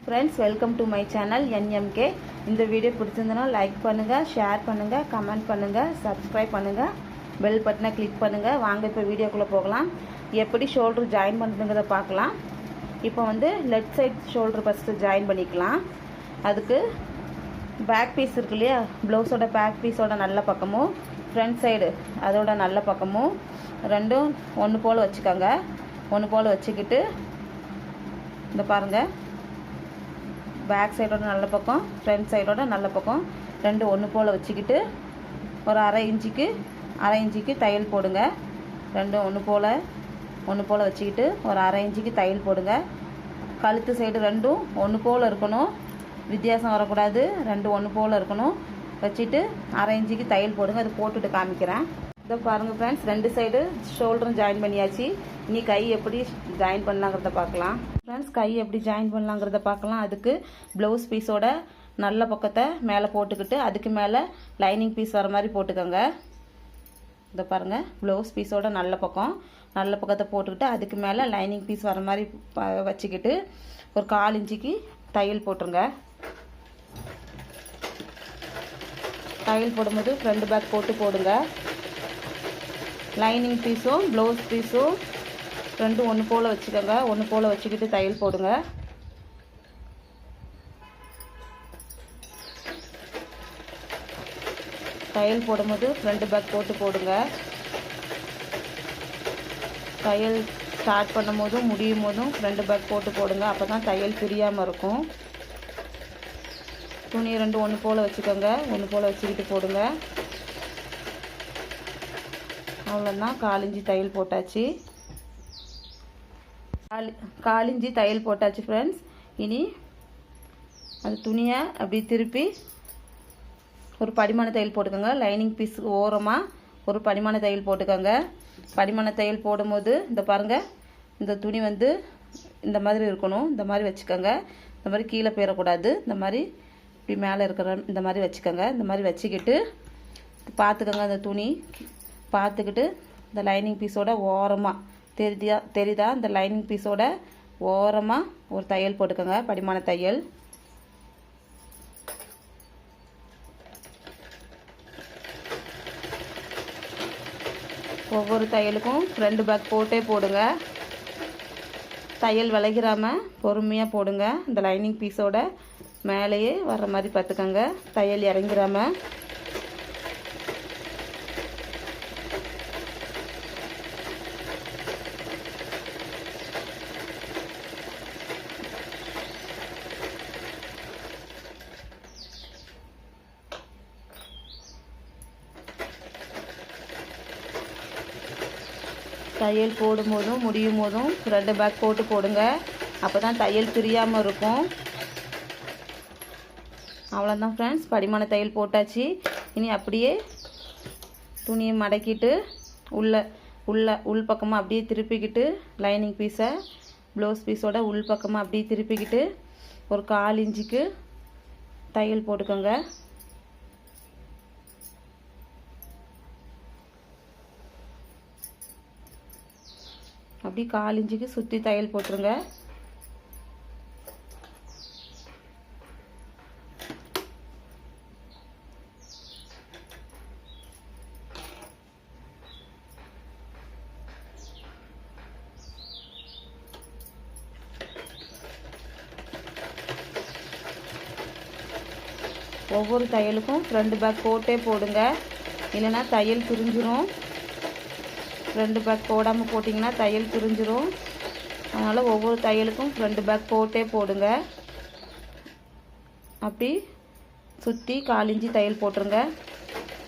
Friends, welcome to my channel NMK. இந்த video பிடிச்சிருந்தனா like பண்ணுங்கள், share பண்ணுங்கள், கமெண்ட் பண்ணுங்கள், சப்ஸ்கிரைப் பண்ணுங்கள், பெல் பட்டனை கிளிக் பண்ணுங்கள். வாங்க இப்போ வீடியோக்குள்ளே போகலாம். எப்படி ஷோல்டர் ஜாயின் பண்ணுறதுங்கிறத பார்க்கலாம். இப்போ left side shoulder first join பண்ணிக்கலாம். அதுக்கு பேக் பீஸ் இருக்கு இல்லையா, ப்ளவுஸோட பேக் பீஸோட நல்ல பக்கமும் ஃப்ரண்ட் சைடு அதோட நல்ல பக்கமும் ரெண்டும் ஒன்று போல் வச்சுக்கோங்க. ஒன்று போல் வச்சுக்கிட்டு இந்த பாருங்கள், பேக் சைடோட நல்ல பக்கம் ஃப்ரண்ட் சைடோட நல்ல பக்கம் ரெண்டு ஒன்று போல் வச்சுக்கிட்டு ஒரு அரை இன்ச்சுக்கு தையல் போடுங்க. ரெண்டும் ஒன்று போல் வச்சுக்கிட்டு ஒரு அரை இன்ச்சுக்கு தையல் போடுங்க. கழுத்து சைடு ரெண்டும் ஒன்று போல் இருக்கணும், வித்தியாசம் வரக்கூடாது. ரெண்டும் ஒன்று போல் இருக்கணும். வச்சுட்டு அரை இன்ச்சுக்கு தையல் போடுங்க. அது போட்டுட்டு காமிக்கிறேன். இதை பாருங்கள் ஃப்ரெண்ட்ஸ், ரெண்டு சைடு ஷோல்டரும் ஜாயின் பண்ணியாச்சு. இனி கை எப்படி ஜாயின் பண்ணலாங்கிறத பார்க்கலாம். ஃப்ரெண்ட்ஸ், கை எப்படி ஜாயின் பண்ணலாங்கிறத பார்க்கலாம். அதுக்கு ப்ளவுஸ் பீஸோட நல்ல பக்கத்தை மேலே போட்டுக்கிட்டு அதுக்கு மேலே லைனிங் பீஸ் வர மாதிரி போட்டுக்கோங்க. இதை பாருங்கள், ப்ளவுஸ் பீஸோட நல்ல பக்கத்தை போட்டுக்கிட்டு அதுக்கு மேலே லைனிங் பீஸ் வர மாதிரி வச்சுக்கிட்டு ஒரு 1/4 இன்ச்சுக்கு தையல் போட்டுருங்க. தையல் போடும்போது ஃப்ரண்ட் பேக் போடுங்க. லைனிங் பீஸும் ப்ளவுஸ் பீஸும் ரெண்டும் ஒன்று போல் வச்சுக்கோங்க. ஒன்று போல் வச்சுக்கிட்டு தையல் போடுங்க. தையல் போடும்போது ஃப்ரண்ட் பேக் போடுங்க. தையல் ஸ்டார்ட் பண்ணும் போதும் முடியும் போதும் ஃப்ரண்ட் பேக் போடுங்க. அப்போ தான் தையல் பிரியாமல் இருக்கும். துணி ரெண்டும் ஒன்று போல் வச்சுக்கோங்க. ஒன்று போல் வச்சுக்கிட்டு போடுங்க. அவ்வளோதான், 1/4 இன்ச்சு தையல் போட்டாச்சு. 1/4 இன்ச்சு தையல் போட்டாச்சு ஃப்ரெண்ட்ஸ். இனி அந்த துணியை அப்படி திருப்பி ஒரு படிமான தையல் போட்டுக்கோங்க. லைனிங் பீஸ் ஓரமாக ஒரு படிமான தையல் போட்டுக்கோங்க. படிமான தையல் போடும்போது இந்த பாருங்கள், இந்த துணி இந்த மாதிரி இருக்கணும். இந்த மாதிரி வச்சுக்கோங்க. இந்த மாதிரி கீழே போயிடக்கூடாது. இந்த மாதிரி இப்படி மேலே இருக்கிற இந்த மாதிரி வச்சுக்கோங்க. இந்த மாதிரி வச்சுக்கிட்டு பார்த்துக்கோங்க. அந்த துணி பார்த்துக்கிட்டு இந்த லைனிங் பீஸோட ஓரமாக தெரியுதா, இந்த லைனிங் பீஸோட ஓரமாக ஒரு தையல் போட்டுக்கோங்க, படிமான தையல். ஒவ்வொரு தையலுக்கும் ஃப்ரண்ட் பேக் போடுங்க. தையல் விலகிராமல் பொறுமையாக போடுங்க. இந்த லைனிங் பீஸோட மேலேயே வர்ற மாதிரி பார்த்துக்கோங்க, தையல் இறங்கிராமல். தையல் போடும்போதும் முடியும் போதும் ஃப்ரண்ட் பேக் போடுங்க. அப்போ தான் தையல் பிரியாமல் இருக்கும். அவ்வளோதான் ஃப்ரெண்ட்ஸ், படிமான தையல் போட்டாச்சு. இனி அப்படியே துணியை மடக்கிட்டு உள் பக்கமாக அப்படியே திருப்பிக்கிட்டு லைனிங் பீஸை ப்ளவுஸ் பீஸோட உள் பக்கமாக அப்படியே திருப்பிக்கிட்டு ஒரு 1/4 இன்ச்சுக்கு தையல் போட்டுக்கோங்க. அப்படி 1/4 இன்ச்சுக்கு சுற்றி தையல் போட்டுருங்க. ஒவ்வொரு தையலுக்கும் ஃப்ரண்ட் பேக் போடுங்க, இல்லைன்னா தையல் பிரிஞ்சிரும். ஃப்ரண்ட் பேக் போடாமல் போட்டிங்கன்னா தையல் பிரிஞ்சிரும். அதனால் ஒவ்வொரு தையலுக்கும் ஃப்ரண்ட் பேக் போடுங்க. அப்படி சுற்றி 1/4 இன்ச்சு தையல் போட்டுருங்க.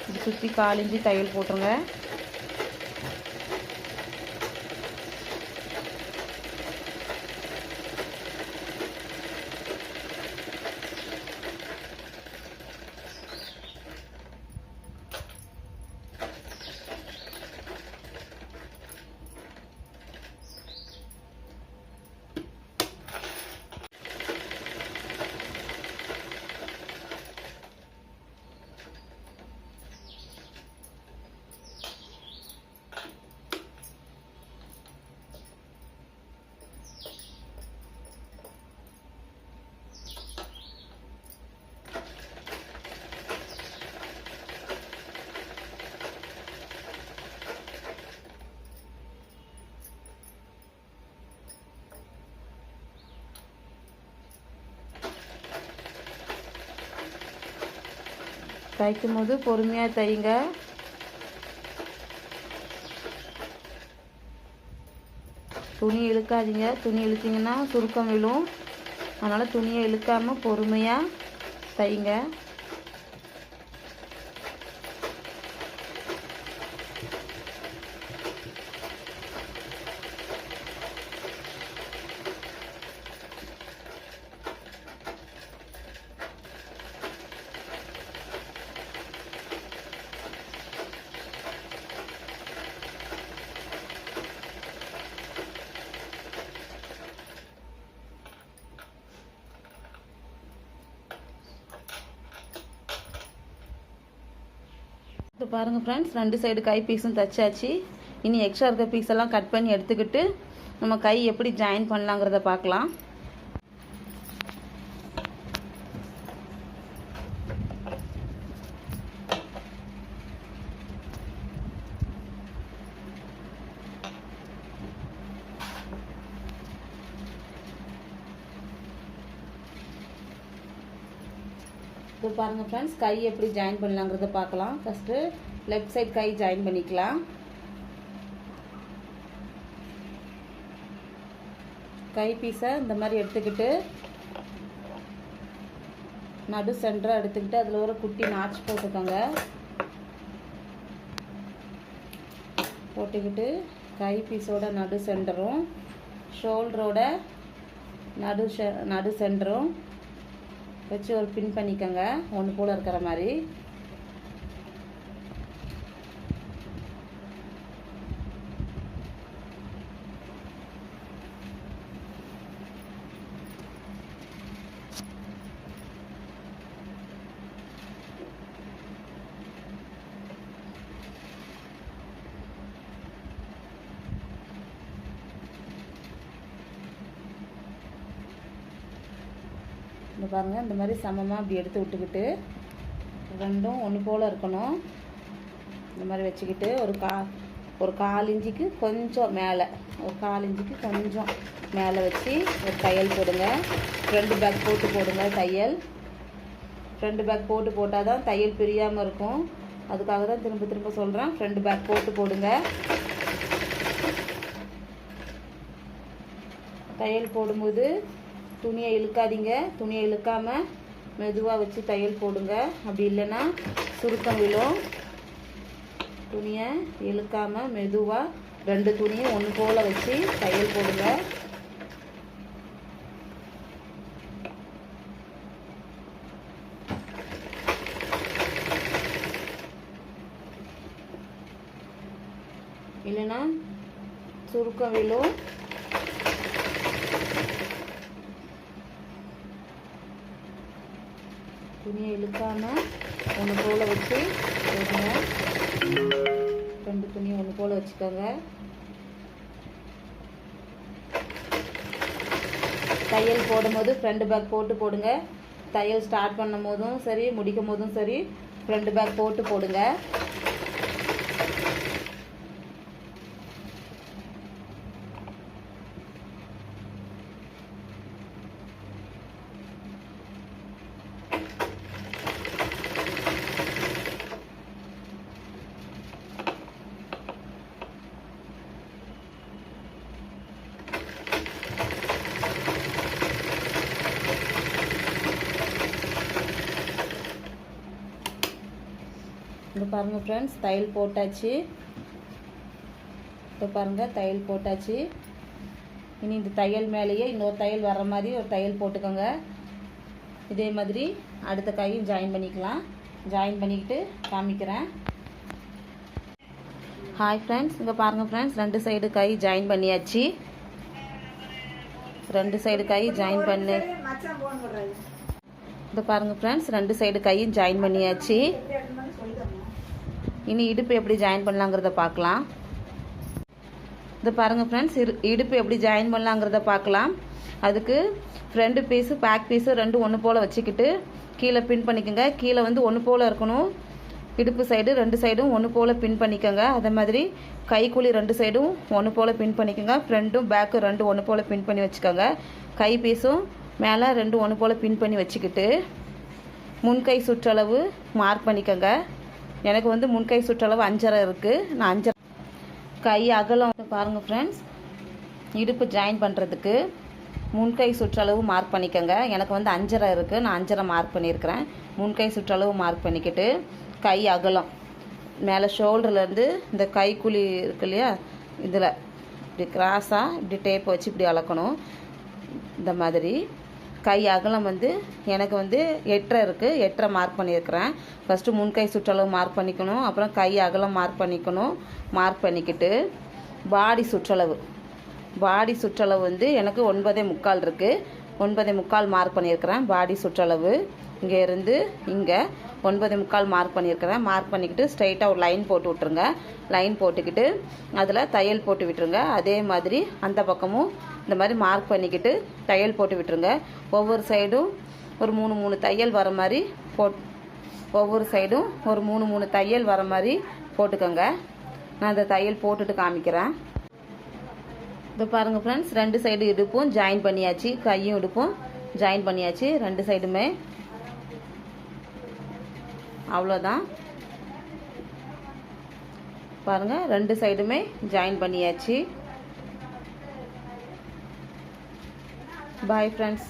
இப்படி சுற்றி 1/4 இன்ச்சு தையல் போட்டுருங்க. தைக்கும் போது பொறுமையாக தைங்க. துணி இழுக்காதீங்க. துணி இழுத்தீங்கன்னா சுருக்கம் விழும். அதனால் துணியை இழுக்காமல் பொறுமையாக தைங்க. இப்போ பாருங்கள் ஃப்ரெண்ட்ஸ், 2 சைடு கை பீஸும் தைச்சாச்சு. இனி எக்ஸ்ட்ரா இருக்க பீஸ் எல்லாம் கட் பண்ணி எடுத்துக்கிட்டு நம்ம கை எப்படி ஜாயின் பண்ணலாங்கிறத பார்க்கலாம். இப்போ பாருங்கள் ஃப்ரெண்ட்ஸ், கை எப்படி ஜாயின் பண்ணலாங்கிறத பார்க்கலாம். ஃபஸ்ட்டு லெஃப்ட் சைட் கை ஜாயின் பண்ணிக்கலாம். கை பீஸை இந்த மாதிரி எடுத்துக்கிட்டு நடு சென்டராக எடுத்துக்கிட்டு அதில் ஒரு குட்டி நாட்ச் போட்டுக்கோங்க. போட்டுக்கிட்டு கை பீஸோட நடு சென்டரும் ஷோல்டரோட நடு சென்டரும் வச்சு ஒரு பின் பண்ணிக்கோங்க, ஒன்று போல் இருக்கிற மாதிரி. இந்த பாருங்கள், இந்த மாதிரி சமமாக அப்படி எடுத்து விட்டுக்கிட்டு ரெண்டும் ஒன்று போல் இருக்கணும். இந்த மாதிரி வச்சுக்கிட்டு ஒரு 1/4 இன்ச்சுக்கு கொஞ்சம் மேலே, ஒரு 1/4 இன்ச்சுக்கு கொஞ்சம் மேலே வச்சு ஒரு தையல் போடுங்க. 2 பேக் போட்டு போடுங்க. தையல் 2 பேக் போட்டால் தான் தையல் பிரியாமல் இருக்கும். அதுக்காக தான் திரும்ப சொல்கிறேன், 2 பேக் போடுங்க. தையல் போடும்போது துணியை இழுக்காதீங்க. துணியை இழுக்காமல் மெதுவாக வச்சு தையல் போடுங்க. அப்படி இல்லைன்னா சுருக்கம் விழும். துணியை இழுக்காமல் மெதுவாக 2 துணியும் ஒன்று போல் வச்சு தையல் போடுங்க. இல்லைன்னா சுருக்கம் விழும். துணியை இழுக்காமல் ஒன்று போல் வச்சு போடுங்க. 2 துணியை ஒன்று போல் வச்சுக்கோங்க. தையல் போடும்போது ஃப்ரண்ட் பேக் போடுங்க. தையல் ஸ்டார்ட் பண்ணும் போதும் சரி, முடிக்கும் போதும் சரி, ஃப்ரண்ட் பேக் போடுங்க. இங்கே பாருங்கள் ஃப்ரெண்ட்ஸ், தையல் போட்டாச்சு. இப்போ பாருங்கள், தையல் போட்டாச்சு. இனி இந்த தையல் மேலேயே இன்னொரு தையல் வர மாதிரி ஒரு தையல் போட்டுக்கோங்க. இதே மாதிரி அடுத்த கையும் ஜாயின் பண்ணிக்கலாம். ஜாயின் பண்ணிக்கிட்டு காமிக்கிறேன். ஹாய் ஃப்ரெண்ட்ஸ், இங்கே பாருங்கள் ஃப்ரெண்ட்ஸ், 2 சைடு கை ஜாயின் பண்ணியாச்சு. 2 சைடு கை ஜாயின் பண்ணு. இங்கே பாருங்கள் ஃப்ரெண்ட்ஸ், 2 சைடு கையும் ஜாயின் பண்ணியாச்சு. இனி இடுப்பு எப்படி ஜாயின் பண்ணலாங்கிறத பார்க்கலாம். இதை பாருங்கள் ஃப்ரெண்ட்ஸ், இடுப்பு எப்படி ஜாயின் பண்ணலாங்கிறத பார்க்கலாம். அதுக்கு ஃப்ரண்ட் பீஸு பேக் பீஸு 2 ஒன்று போல் வச்சுக்கிட்டு கீழே பின் பண்ணிக்கோங்க. கீழே வந்து ஒன்று போல் இருக்கணும். இடுப்பு சைடு 2 சைடும் ஒன்று போல் பின் பண்ணிக்கோங்க. அதே மாதிரி கைக்குழி 2 சைடும் ஒன்று போல் பின் பண்ணிக்கோங்க. ஃப்ரண்ட்டும் பேக்கு 2 ஒன்று போல் பின் பண்ணி வச்சுக்கோங்க. கை பீஸும் மேலே 2 ஒன்று போல் பின் பண்ணி வச்சுக்கிட்டு முன்கை சுற்றளவு மார்க் பண்ணிக்கோங்க. எனக்கு வந்து முன்கை சுற்றளவு 5.5 இருக்குது. நான் 5 கை அகலம் பாருங்கள் ஃப்ரெண்ட்ஸ். இடுப்பு ஜாயின் பண்ணுறதுக்கு முன்கை சுற்றளவு மார்க் பண்ணிக்கோங்க. எனக்கு வந்து 5.5 இருக்குது. நான் 5.5 மார்க் பண்ணியிருக்கிறேன். முன்கை சுற்றளவு மார்க் பண்ணிக்கிட்டு கை அகலம் மேலே ஷோல்டர்லேருந்து இந்த கைக்குழி இருக்கு இல்லையா, இதில் இப்படி கிராஸாக இப்படி டேப் வச்சு இப்படி அளக்கணும். இந்த மாதிரி கை அகலம் வந்து எனக்கு வந்து 8.5 இருக்குது. 8.5 மார்க் பண்ணியிருக்கிறேன். ஃபஸ்ட்டு முன்கை சுற்றளவு மார்க் பண்ணிக்கணும். அப்புறம் கை அகலம் மார்க் பண்ணிக்கணும். மார்க் பண்ணிக்கிட்டு பாடி சுற்றளவு வந்து எனக்கு 9.25 இருக்குது. 9.25 மார்க் பண்ணியிருக்கிறேன். பாடி சுற்றளவு இங்கே இருந்து இங்கே 9.25 மார்க் பண்ணியிருக்கிறேன். மார்க் பண்ணிக்கிட்டு ஸ்ட்ரைட்டாக ஒரு லைன் போட்டு விட்ருங்க. லைன் போட்டுக்கிட்டு அதில் தையல் போட்டு விட்டுருங்க. அதே மாதிரி அந்த பக்கமும் இந்த மாதிரி மார்க் பண்ணிக்கிட்டு தையல் போட்டு விட்டுருங்க. ஒவ்வொரு சைடும் ஒரு 3 தையல் வர மாதிரி ஒவ்வொரு சைடும் ஒரு 3 தையல் வர மாதிரி போட்டுக்கோங்க. நான் அந்த தையல் போட்டுட்டு காமிக்கிறேன். இப்போ பாருங்கள் ஃப்ரெண்ட்ஸ், 2 சைடு இடுப்பும் ஜாயின் பண்ணியாச்சு. கையும் இடுப்பும் ஜாயின் பண்ணியாச்சு 2 சைடுமே. அவ்வளோதான். பாருங்கள், 2 சைடுமே ஜாயின் பண்ணியாச்சு. Bye friends.